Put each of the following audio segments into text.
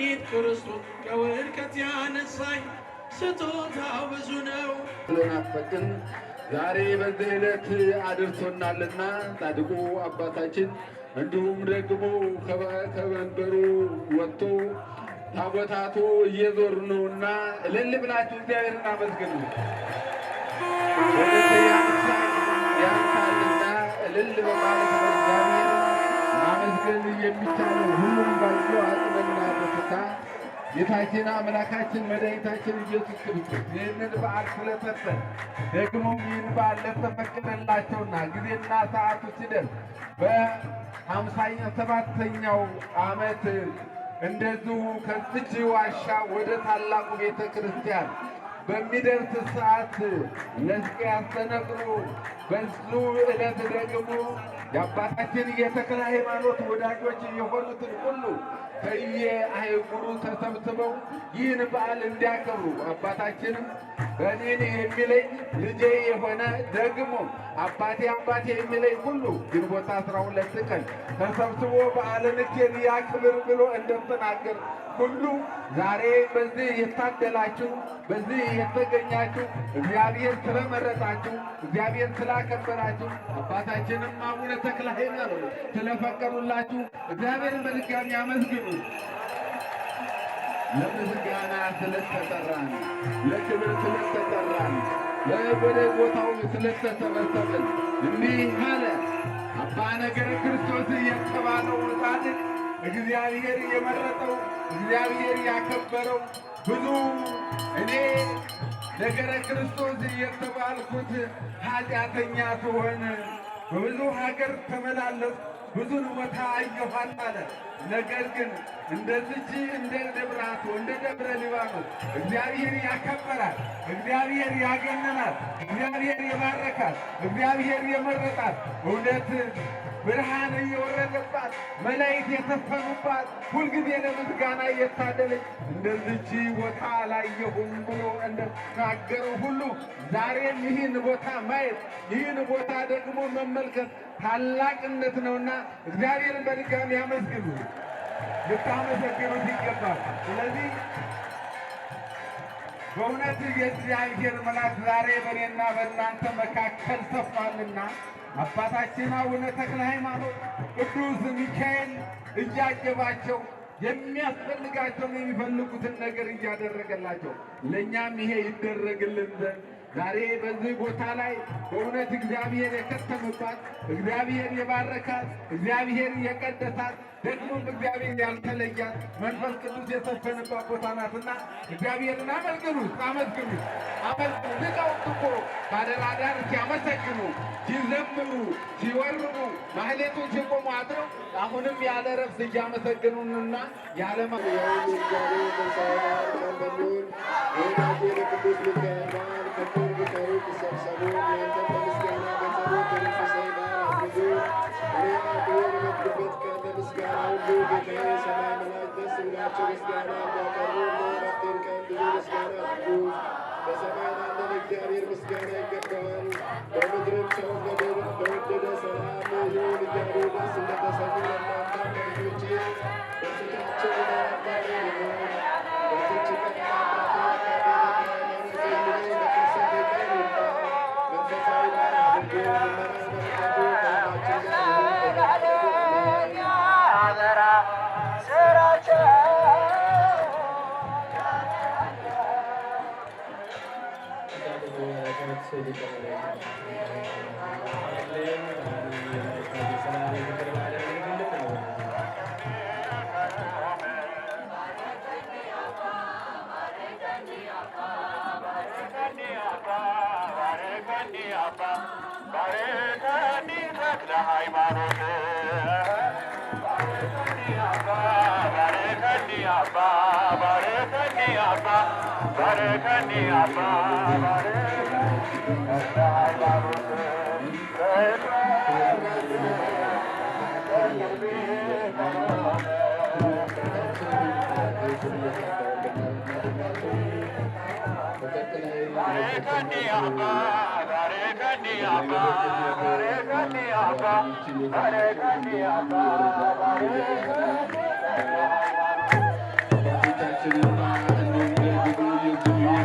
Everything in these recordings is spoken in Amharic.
መድኃኒት ክርስቶስ ከውድቀት ያነሳኝ ስጦታው ብዙ ነው። ስለናፈቅን ዛሬ በዚህ ዕለት አድርሶናልና ጻድቁ አባታችን እንዲሁም ደግሞ ከመንበሩ ወጥቶ ታቦታቱ እየዞሩ ነውና እልል ብላችሁ እግዚአብሔርን አመስግኑ። ያንሳልና እልል በማለት እግዚአብሔር ማመስገን የሚቻለው ሁሉም ባለው አቅምና በፍታ ጌታችን አምላካችን መድኃኒታችን ኢየሱስ ክርስቶስ ይህንን በዓል ስለሰጠን ደግሞም ይህን በዓል ለተፈቀደላቸውና ጊዜና ሰዓቱ ሲደርስ በ57ኛው ዓመት እንደዚሁ ከዚች ዋሻ ወደ ታላቁ ቤተ ክርስቲያን በሚደርስ ሰዓት ለሕዝቅያስ ተነግሮ በዙ ዕለት ደግሞ የአባታችን የተክለ ሃይማኖት ወዳጆች የሆኑትን ሁሉ ከየአህጉሩ ተሰብስበው ይህን በዓል እንዲያከብሩ አባታችንም በእኔን የሚለኝ ልጄ የሆነ ደግሞ አባቴ የሚለኝ ሁሉ ግንቦት 12 ቀን ተሰብስቦ በዓለ ንግሥቴን ያክብር ብሎ እንደተናገር ሁሉ ዛሬ በዚህ የታደላችሁ በዚህ የተገኛችሁ እግዚአብሔር ስለመረጣችሁ እግዚአብሔር ስላከበራችሁ አባታችንም አቡነ ተክለ ሃይማኖት ስለፈቀዱላችሁ እግዚአብሔርን በድጋሚ አመስግኑ። ለምስጋና ስለተጠራን፣ ለክብር ስለተጠራን፣ ወደ ቦታው ስለተሰበሰብን እንዲህ አለ አባ ነገረ ክርስቶስ የተባለው ጻድቅ እግዚአብሔር የመረጠው እግዚአብሔር ያከበረው ብዙ እኔ ነገረ ክርስቶስ የተባልኩት ኃጢአተኛ ስሆን በብዙ ሀገር ተመላለስ ብዙን ቦታ አየኋት አለ። ነገር ግን እንደዚች እንደ ደብራቱ እንደ ደብረ ሊባኖስ እግዚአብሔር ያከበራል፣ እግዚአብሔር ያገነናል፣ እግዚአብሔር የባረካል፣ እግዚአብሔር የመረጣት እውነት ብርሃን እየወረደባት መላእክት የተፈኑባት ሁልጊዜ ለምስጋና እየታደለች እንደዚች ቦታ አላየሁም ብሎ እንደተናገረው ሁሉ ዛሬም ይህን ቦታ ማየት ይህን ቦታ ደግሞ መመልከት ታላቅነት ነውና እግዚአብሔርን በድጋሚ ያመስግኑ፣ ልታመሰግኑት ይገባል። ስለዚህ በእውነት የእግዚአብሔር መልአክ ዛሬ በእኔና በእናንተ መካከል ሰፍሯልና አባታችን አቡነ ተክለ ሃይማኖት ቅዱስ ሚካኤል እያጀባቸው የሚያስፈልጋቸውን የሚፈልጉትን ነገር እያደረገላቸው ለእኛም ይሄ ይደረግልን ዘንድ ዛሬ በዚህ ቦታ ላይ በእውነት እግዚአብሔር የከተመባት እግዚአብሔር የባረካት እግዚአብሔር የቀደሳት ደግሞም እግዚአብሔር ያልተለያት መንፈስ ቅዱስ የሰፈነባት ቦታ ናትና እግዚአብሔርን አመስግኑት፣ አመስግኑት፣ አመስግኑት። ሊቃውንት እኮ ባደራ ዳር ሲያመሰግኑ ሲዘምሩ ሲወርቡ ማህሌቱን ሲቆሙ አድረው አሁንም ያለ ረፍት እያመሰግኑንና ያለ እግዚአብሔር ምስጋና ይገባዋል። በምድርም ሰው በወደደ ሰላም ይሁን። እግዚአብሔር ደስ እንደተሰኙ ለእናንተ ልጆቼ በስጋቸው ለአባቴ ይሁን። በዚች ቀን አባቴ የሚለኝ በፍልሰት ቀን ይምጣ። መንፈሳዊ በዓል አድርጎ ልመና በረከቱ ከሁላችን ጋር ይሁን። አደራ ስራቸው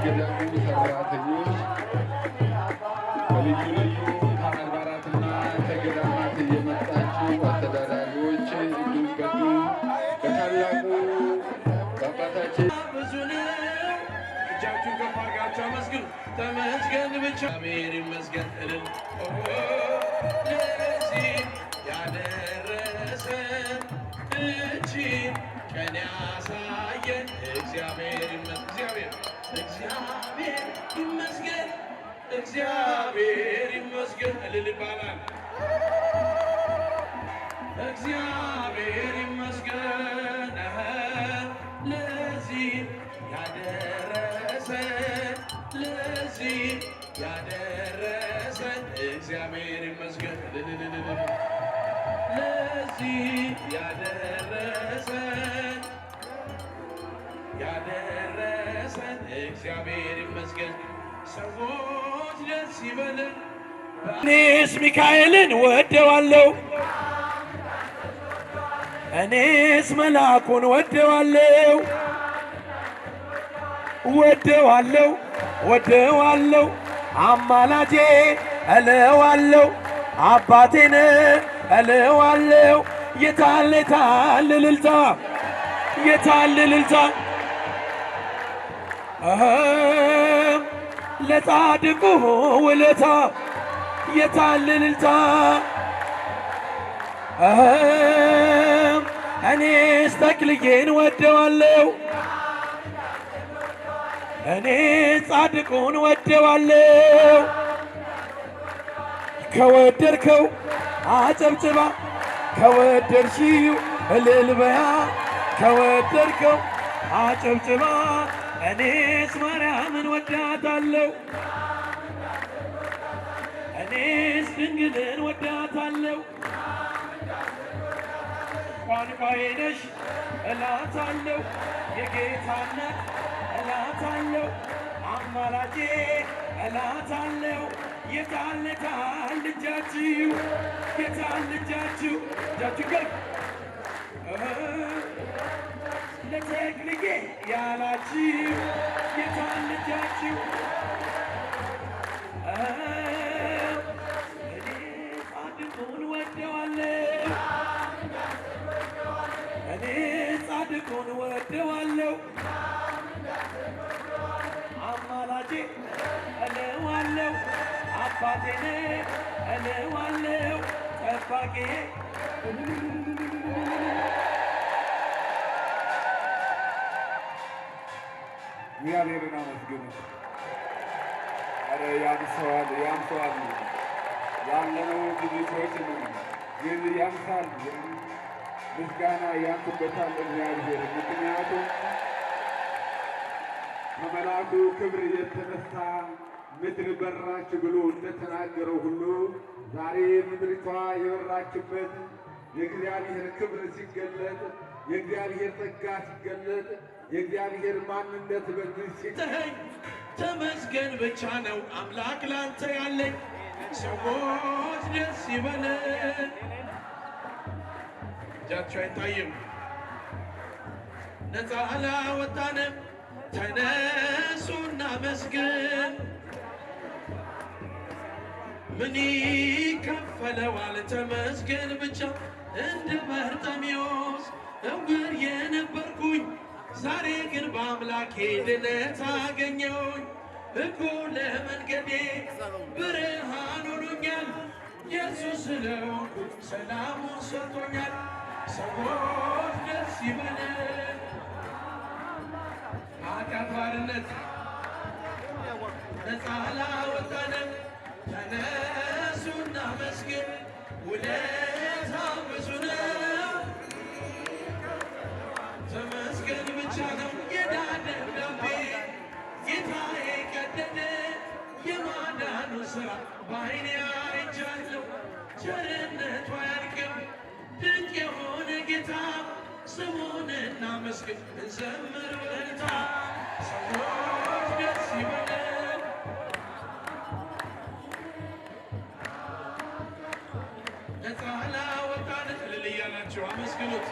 የገዳሙ ሰራተኞች ከልዩ ልዩ ከአድባራትና ከገዳማት የመጣችሁ አስተዳዳሪዎች እንዲሁም ከዚሁ በታላቁ በአባታችን ብዙ ነው። እጃችሁን ከፍ አድርጋችሁ አመስግኑ። ተመስገን ብቻ እግዚአብሔር ይመስገን እልል ለዚህ ያደረሰን እቺን ቀን ያሳየን እግዚአብሔር ይመስገን። እግዚአብሔር ይመስገን እልል ይባላል። እግዚአብሔር ይመስገን ለዚህ ያደረሰን እግዚአብሔር ይመስገን ለዚህ ያደረሰን እግዚአብሔር ይመስገን። ሰዎች ደስ ይበለን። እኔስ ሚካኤልን ወደዋለሁ፣ እኔስ መልአኩን ወደዋለሁ አማላጄ እለዋለሁ አባቴን እለዋለሁ። የታለ እልልታ ለጻድቁ ውለታ የታለ እልልታ እኔስ ተክልዬን ወደዋለሁ፣ እኔ ጻድቁን ወደዋለሁ። ከወደድከው አጨብጭባ፣ ከወደድሽው እልል በያ፣ ከወደድከው አጨብጭባ። እኔስ ማርያምን ወዳታለሁ፣ እኔስ ድንግልን ወዳታለሁ። ቋንቋዬ ነሽ እላታለሁ፣ የጌታ እናት እላታለሁ፣ አማላጄ እላታለሁ። የታል እጃችሁ እጃችሁ ገብ ለተክልዬ ያላችሁ የታል እጃችሁ? እኔ ጻድቁን ወደዋለሁ፣ እኔ ጻድቁን ወደዋለሁ፣ አማላጄ እለዋለሁ፣ አባቴን እለዋለሁ፣ ጠባቂዬ እግዚአብሔርን አመስግኑ። ኧረ ያንሰዋል ያለነው ብዙ ሰዎች ነው፣ ግን ያንሳል። ምስጋና ያንስበታል እግዚአብሔር። ምክንያቱም ከመልአኩ ክብር የተነሳ ምድር በራች ብሎ እንደተናገረው ሁሉ ዛሬ ምድሪቷ የበራችበት የእግዚአብሔር ክብር ሲገለጥ፣ የእግዚአብሔር ጸጋ ሲገለጥ፣ የእግዚአብሔር ማንነት በዚህ ሲተኸኝ ተመስገን ብቻ ነው አምላክ ላንተ ያለኝ። ሰዎች ደስ ይበለን። እጃቸው አይታይም። ነፃ አላወጣንም፣ ተነሱና መስገን። ምን ይከፈለዋል ተመስገን ብቻ። እንደ በርጤሜዎስ እውር የነበርኩኝ ዛሬ ግን በአምላኬ ድነት አገኘሁኝ። ሕጉ ለመንገዴ ብርሃን ሆኖኛል። ኢየሱስ ስለሆንኩ ሰላሙን ሰጥቶኛል። ሰዎች ደስ ይበለን። ኃጢአት ባርነት ነፃ አላወጣንም፣ ተነሱና መስገን። ውለታ ብዙ ነው፣ ተመስገን ብቻ ነው። የዕዳ ደብዳቤ ጌታዬ ቀደደ፣ የማዳኑ ሥራ በዓይኔ አይቻለሁ። ቸርነቱ አያልቅም፣ ድንቅ የሆነ ጌታ ስሙን እናመስግን፣ እንዘምር በእልልታ። ሰዎች ደስ ይበለን። ነፃ ላወጣን እልል እያላችሁ አመስግኑት።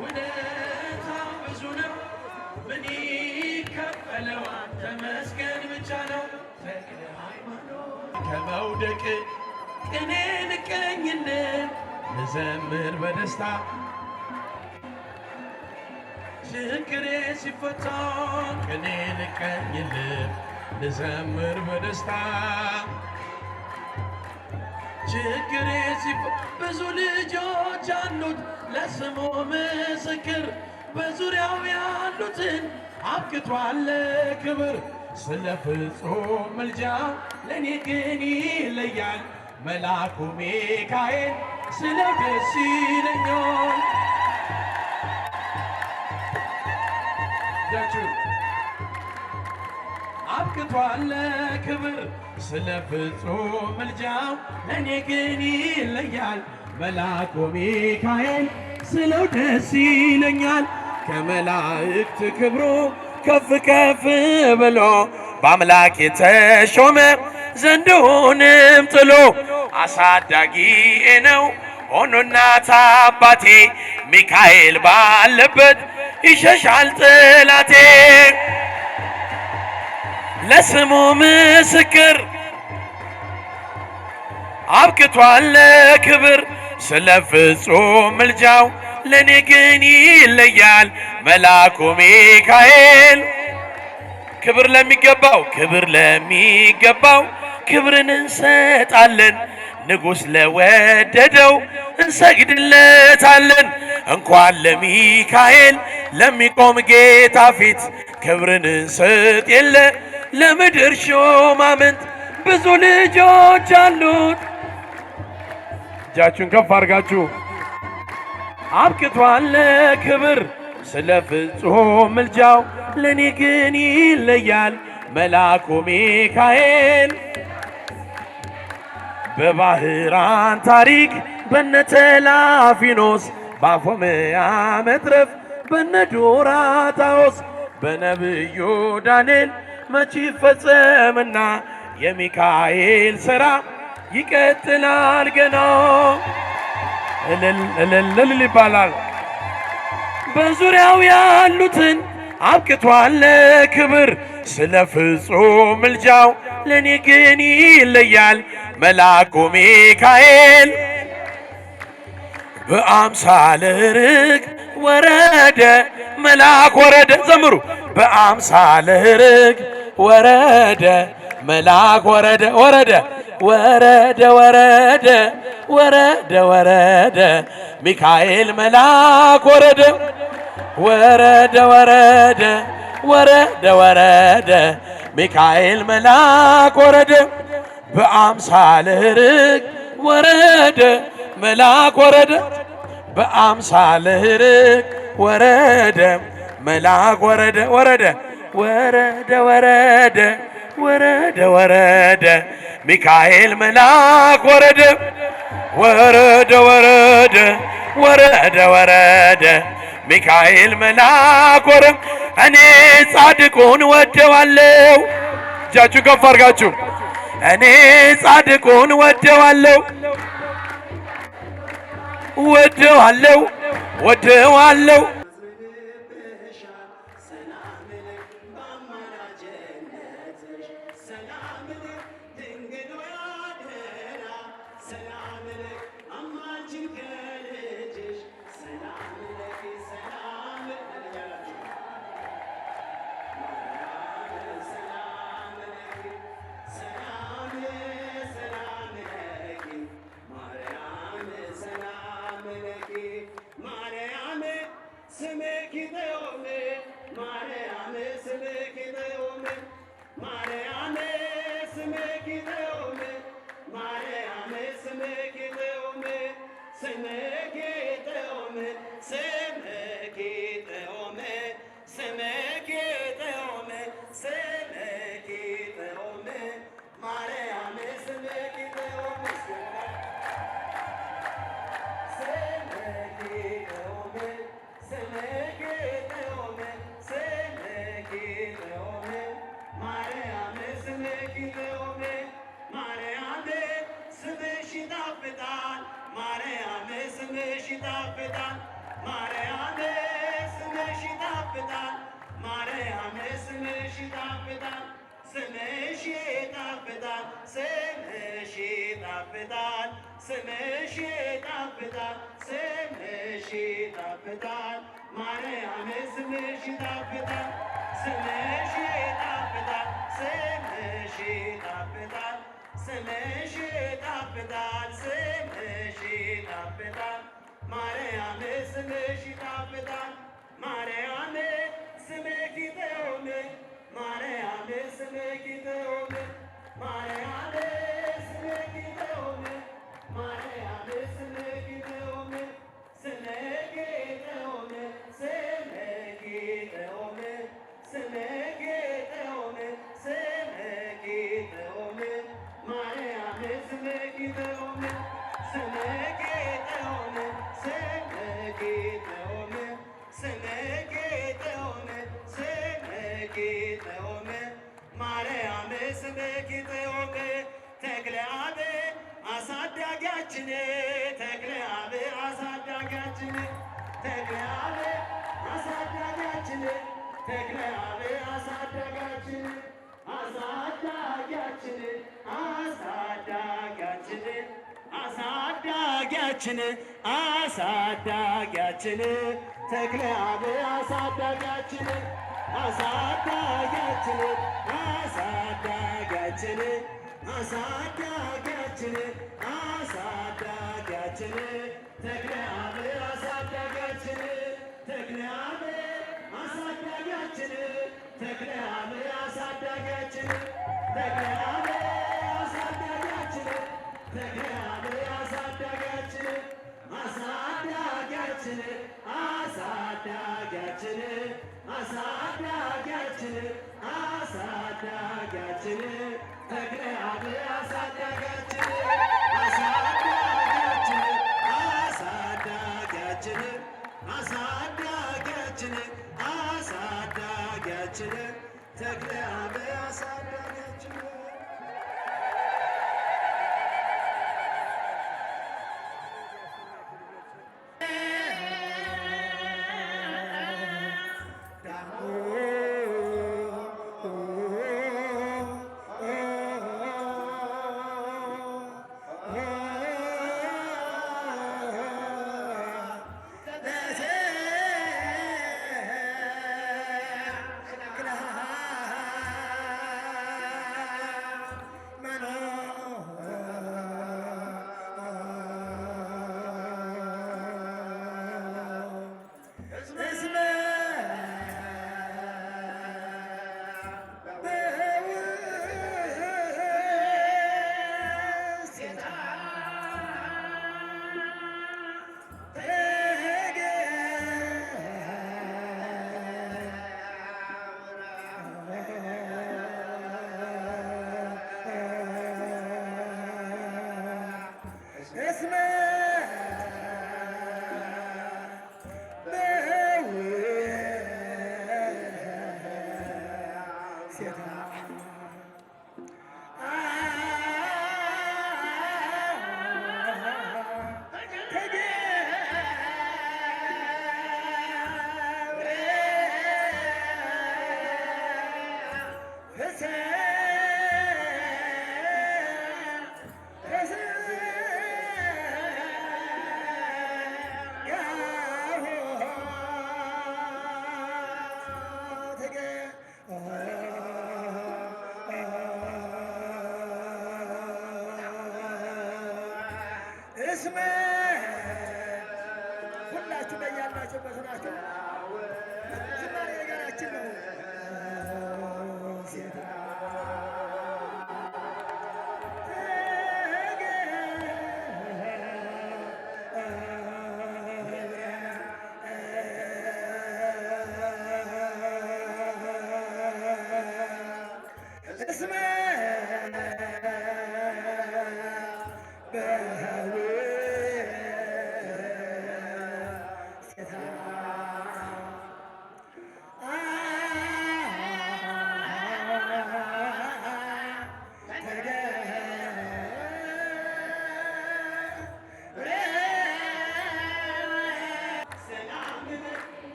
ውለታ ብዙ ነው፣ ምን ይከፈል ከመውደቅ ቅኔ ልቀኝልህ ልዘምር በደስታ ችግሬ ሲፈታ ቅኔ ልቀኝልህ ልዘምር በደስታ ችግሬ ብዙ ልጆች አሉት ለስሙ ምስክር በዙሪያው ያሉትን አብቅቷል ክብር ስለ ፍጹም ምልጃው ለእኔ ግን ይለያል መልአኩ ሚካኤል ስለው ደስ ይለኛል። አብቅቷል ክብር ስለ ፍጹም ምልጃው ለእኔ ግን ይለያል መልአኩ ሚካኤል ስለው ደስ ይለኛል። ከመላእክት ክብሩ ከፍ ከፍ ብሎ በአምላክ የተሾመ ዘንዶውንም ጥሎ አሳዳጊዬ ነው ሆኖ እናት አባቴ ሚካኤል ባለበት ይሸሻል ጠላቴ። ለስሙ ምስክር አብቅቷል ክብር ስለ ፍጹም ምልጃው ለእኔ ግን ይለያል መልአኩ ሚካኤል። ክብር ለሚገባው ክብርን እንሰጣለን ንጉሥ ለወደደው እንሰግድለታለን። እንኳን ለሚካኤል ለሚቆም ጌታ ፊት ክብርን እንሰጥ የለ ለምድር ሹማምንት ብዙ ልጆች አሉት። እጃችሁን ከፍ አድርጋችሁ አብቅቷል ክብር ስለ ፍጹም ምልጃው ለእኔ ግን ይለያል መልአኩ ሚካኤል። በባህራን ታሪክ በነተላፊኖስ በአፎምያ መትረፍ በነዱራታዎስ በነብዩ ዳንኤል መች ይፈጸምና የሚካኤል ሥራ ይቀጥላል ገና እልል ይባላል። በዙሪያው ያሉትን አብቅቷል ክብር ስለ ፍጹም ምልጃው ለእኔ ግን ይለያል መልአኩ ሚካኤል። በአምሳለ ርግብ ወረደ መልአክ ወረደ ዘምሩ በአምሳለ ርግብ ወረደ መልአክ ወረደ ወረደ ወረደ ወረደ ወረደ ወረደ ሚካኤል መልአክ ወረደ ወረደ ወረደ ወረደ ወረደ ሚካኤል መልአክ ወረደ በአምሳለ ርግብ ወረደ መልአክ ወረደ በአምሳለ ርግብ ወረደ መልአክ ወረደ ወረደ ወረደ ወረደ ወረደ ወረደ ሚካኤል መልአክ ወረደ ወረደ ወረደ ወረደ ወረደ ሚካኤል መልአክ ወረደ። እኔ ጻድቁን ወደዋለሁ። እጃችሁ ከፍ አድርጋችሁ እኔ ጻድቁን ወደዋለሁ ወደዋለሁ ወደዋለሁ ስምሽ ይጣፍጣል ስምሽ ይጣፍጣል ስምሽ ይጣፍጣል ስምሽ ይጣፍጣል ማርያም ስምሽ ይጣፍጣል ስምሽ ይጣፍጣል ስምሽ ይጣፍጣል ስምሽ ይጣፍጣል ስምሽ ይጣፍጣል ማርያም ስምሽ ይጣፍጣል ማርያም ስምሽ ይጠውም ማርያም ስምሽ ይጠውም ማርያም ስምሽ ይጠውም ማርያም ስምሽ ይጠውም ስምሽ ይጠውም ስምሽ ይጠውም ስምሽ ይጠውም ስምሽ ይጠውም ማርያም ስምሽ ይጠውም ስምሽ ይጠውም ስምሽ ይጠውም ስምሽ ይጠውም ስምሽ ይጠውም ማርያም ስምሽ ይጠውም ተክለ አብ አሳዳጊያችን ተክለ አብ አሳዳጊያችን ተክለ አብ አሳዳጊያችን ተክለ አብ አሳዳጊያችን አሳዳጊያችን አሳዳጊያችን አሳዳጊያችን አሳዳጊያችን ተክለ አብ አሳዳጊያችን አሳዳጊያችን አሳዳጊያችን አሳዳጊያችን አሳዳጊያችን ተክለ አብ አሳዳጊያችን ተክለ አብ አሳዳጊያችን ተክለ አብ አሳዳጊያችን ተክለ አብ አሳዳጊያችን ተክለ አብ አሳዳጊያችን አሳዳጊያችን አሳዳጊያችን አሳዳጊያችን አሳዳጊያችን ተክለ አብ አሳዳጊያችን አሳዳጊያችን አሳዳጊያችን አሳዳጊያችን አሳዳጊያችን ተክለ አብ አሳዳጊያችን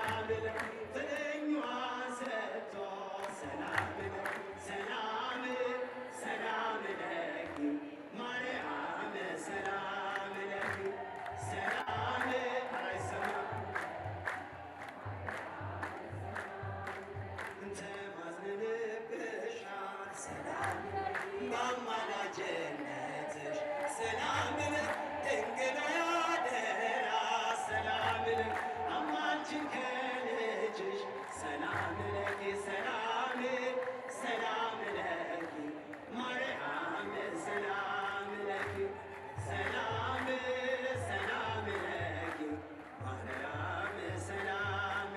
ሰላም ለኪ ፍቅኛዋን ሰጥቶ ሰላም ለኪ ሰላም ሰላም ለኪ ማርያም ሰላም ለኪ ሰላም አይሰማም ተማዝንብሻል ሰላም በአማላጅነትሽ ሰላም ድንግል ያደራ ሰላም አማልጅን ከልጅሽ ሰላም ለኪ ሰላም ሰላም ለኪ ማርያም ሰላም ለኪ ሰላም ሰላም ለኪ ማርያም ሰላም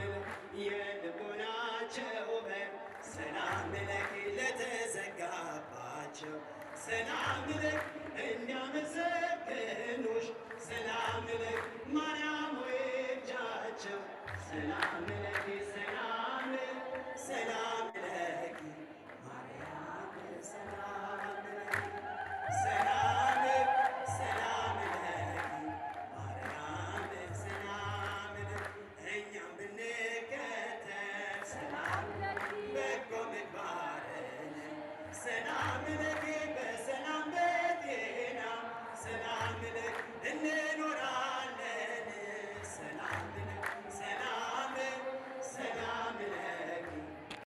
የልቦናቸው በር ሰላም ለኪ ለተዘጋባቸው ሰላም ለኪ እንዲያመሰግኑሽ ሰላም ለኪ ማርያም ወይ እጃቸው ሰላም ለኪ